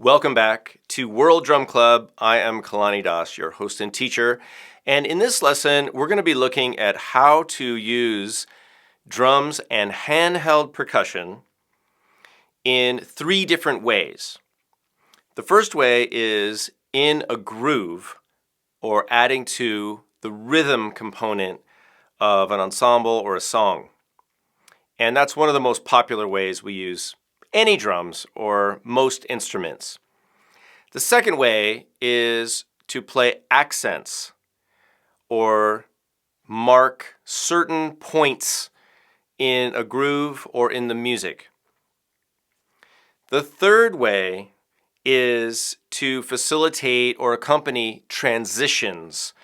Welcome back to World Drum Club. I am Kalani Das, your host and teacher. And in this lesson, we're going to be looking at how to use drums and handheld percussion in 3 different ways. The first way is in a groove, or adding to the rhythm component of an ensemble or a song. And that's one of the most popular ways we use any drums or most instruments. The second way is to play accents or mark certain points in a groove or in the music. The third way is to facilitate or accompany transitions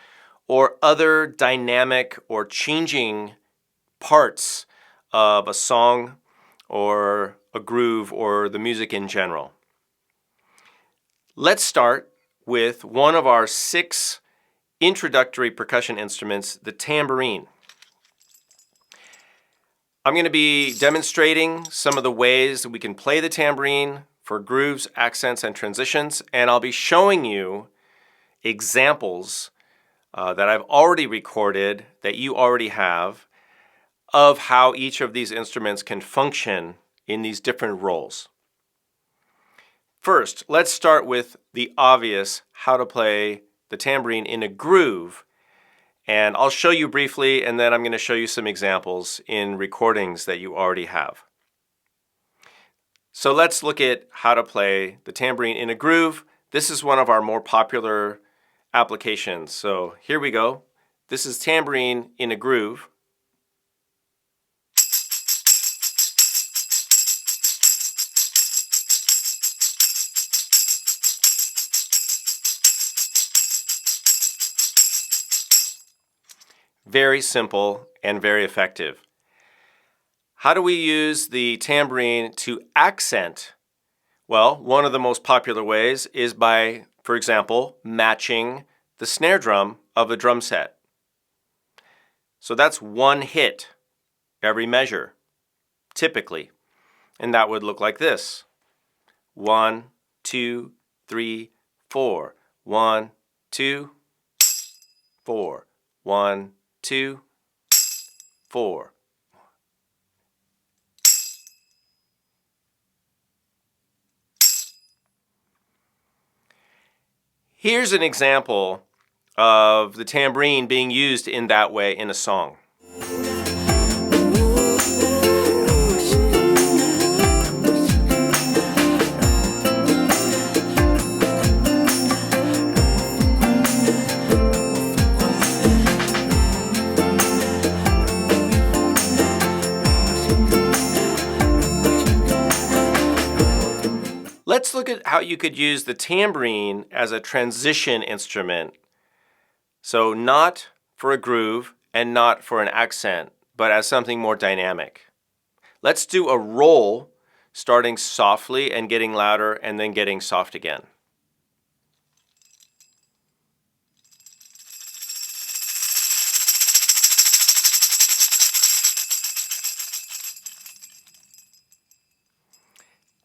or other dynamic or changing parts of a song or a groove or the music in general. Let's start with one of our 6 introductory percussion instruments, the tambourine. I'm going to be demonstrating some of the ways that we can play the tambourine for grooves, accents, and transitions, and I'll be showing you examples that I've already recorded, that you already have, of how each of these instruments can function in these different roles. First, let's start with the obvious, how to play the tambourine in a groove. And I'll show you briefly, and then I'm going to show you some examples in recordings that you already have. So let's look at how to play the tambourine in a groove. This is one of our more popular applications. So here we go. This is tambourine in a groove. Very simple and very effective. How do we use the tambourine to accent? Well, one of the most popular ways is by, for example, matching the snare drum of a drum set. So that's one hit every measure, typically. And that would look like this. 1, 2, 3, 4. 1, 2, 4. 1, 2, 4. Here's an example of the tambourine being used in that way in a song. Let's look at how you could use the tambourine as a transition instrument. So not for a groove and not for an accent, but as something more dynamic. Let's do a roll, starting softly and getting louder and then getting soft again.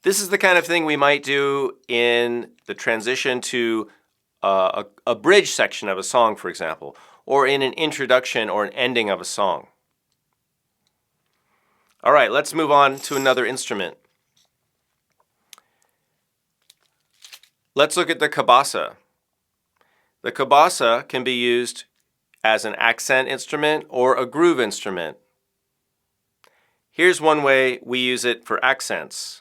This is the kind of thing we might do in the transition to a bridge section of a song, for example, or in an introduction or an ending of a song. All right, let's move on to another instrument. Let's look at the kabasa. The kabasa can be used as an accent instrument or a groove instrument. Here's one way we use it for accents.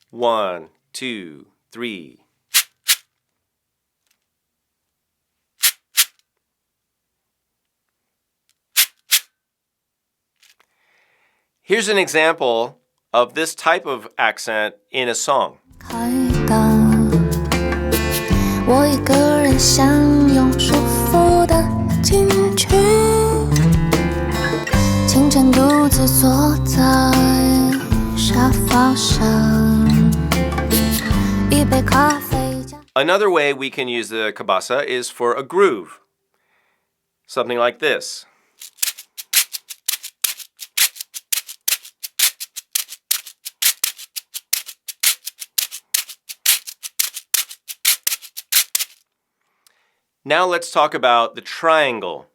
1, 2, 3. Here's an example of this type of accent in a song. Another way we can use the kabasa is for a groove. Something like this. Now let's talk about the triangle.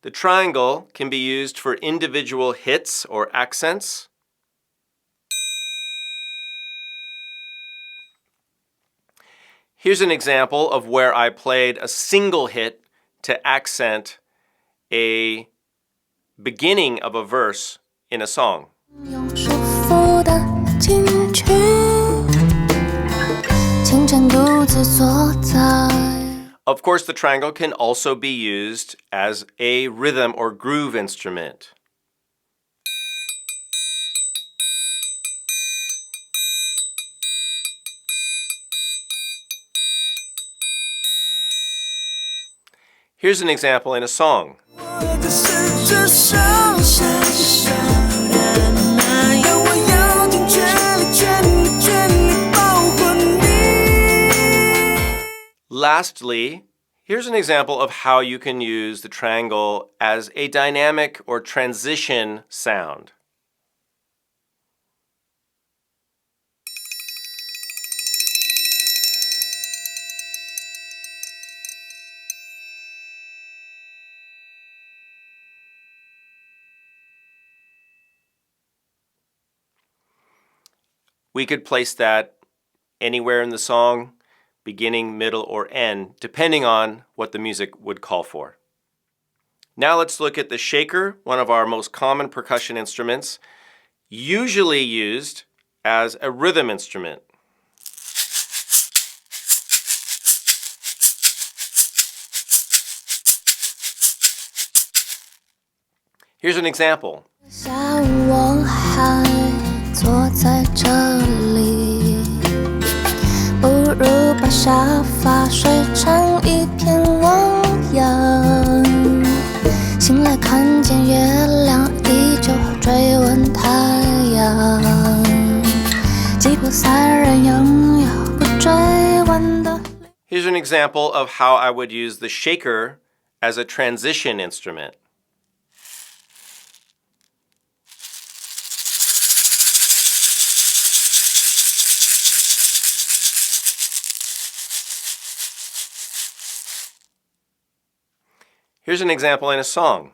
The triangle can be used for individual hits or accents. Here's an example of where I played a single hit to accent a beginning of a verse in a song. Of course, the triangle can also be used as a rhythm or groove instrument. Here's an example in a song. Lastly, here's an example of how you can use the triangle as a dynamic or transition sound. We could place that anywhere in the song, beginning, middle, or end, depending on what the music would call for. Now let's look at the shaker, one of our most common percussion instruments, usually used as a rhythm instrument. Here's an example. Here's an example of how I would use the shaker as a transition instrument. Here's an example in a song.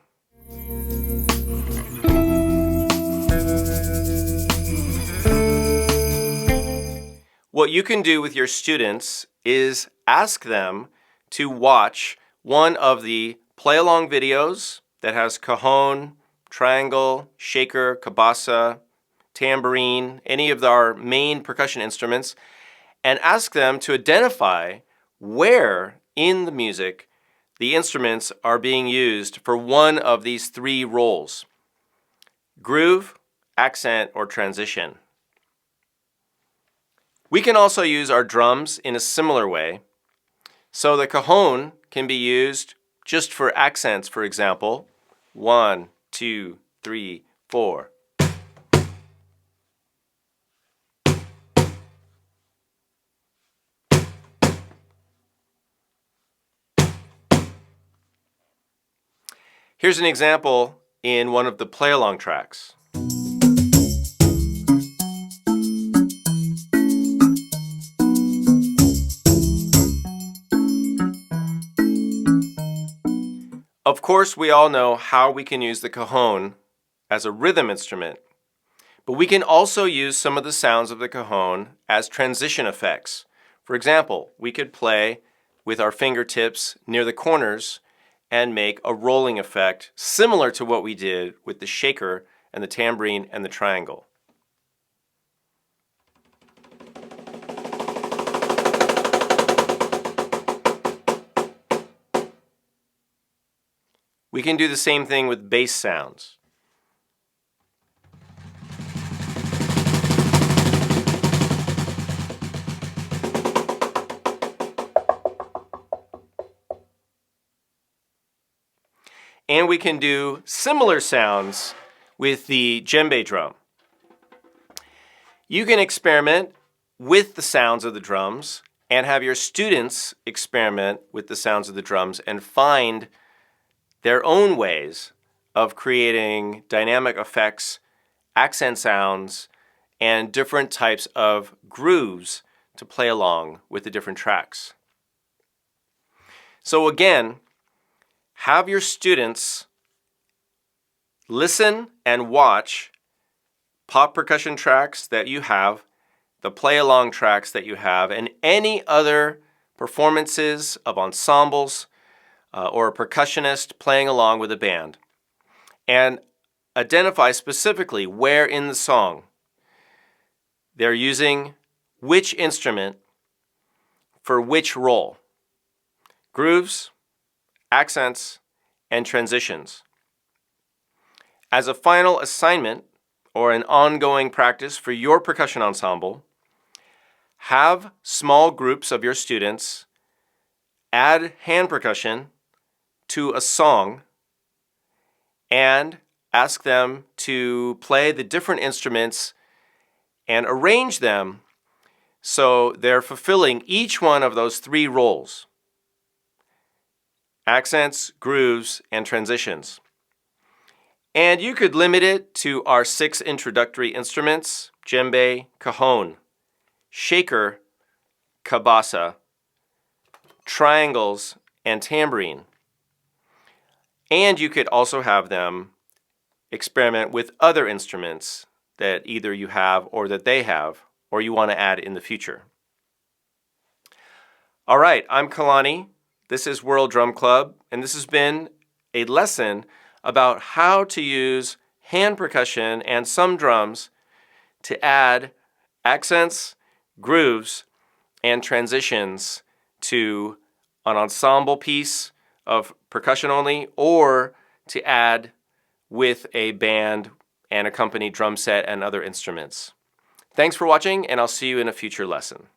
What you can do with your students is ask them to watch one of the play-along videos that has cajon, triangle, shaker, cabasa, tambourine, any of our main percussion instruments, and ask them to identify where in the music the instruments are being used for one of these three roles: groove, accent, or transition. We can also use our drums in a similar way. So the cajon can be used just for accents, for example. 1, 2, 3, 4. Here's an example in one of the play-along tracks. Of course, we all know how we can use the cajon as a rhythm instrument, but we can also use some of the sounds of the cajon as transition effects. For example, we could play with our fingertips near the corners and make a rolling effect similar to what we did with the shaker and the tambourine and the triangle. We can do the same thing with bass sounds. And we can do similar sounds with the djembe drum. You can experiment with the sounds of the drums and have your students experiment with the sounds of the drums and find their own ways of creating dynamic effects, accent sounds, and different types of grooves to play along with the different tracks. So again, have your students listen and watch pop percussion tracks that you have, the play-along tracks that you have, and any other performances of ensembles or a percussionist playing along with a band. And identify specifically where in the song they're using which instrument for which role. Grooves, accents, and transitions. As a final assignment or an ongoing practice for your percussion ensemble, have small groups of your students add hand percussion to a song and ask them to play the different instruments and arrange them so they're fulfilling each one of those 3 roles: accents, grooves, and transitions. And you could limit it to our 6 introductory instruments: djembe, cajon, shaker, cabasa, triangles, and tambourine. And you could also have them experiment with other instruments that either you have or that they have or you want to add in the future. All right, I'm Kalani. This is World Drum Club, and this has been a lesson about how to use hand percussion and some drums to add accents, grooves, and transitions to an ensemble piece of percussion only, or to add with a band and accompanied drum set and other instruments. Thanks for watching, and I'll see you in a future lesson.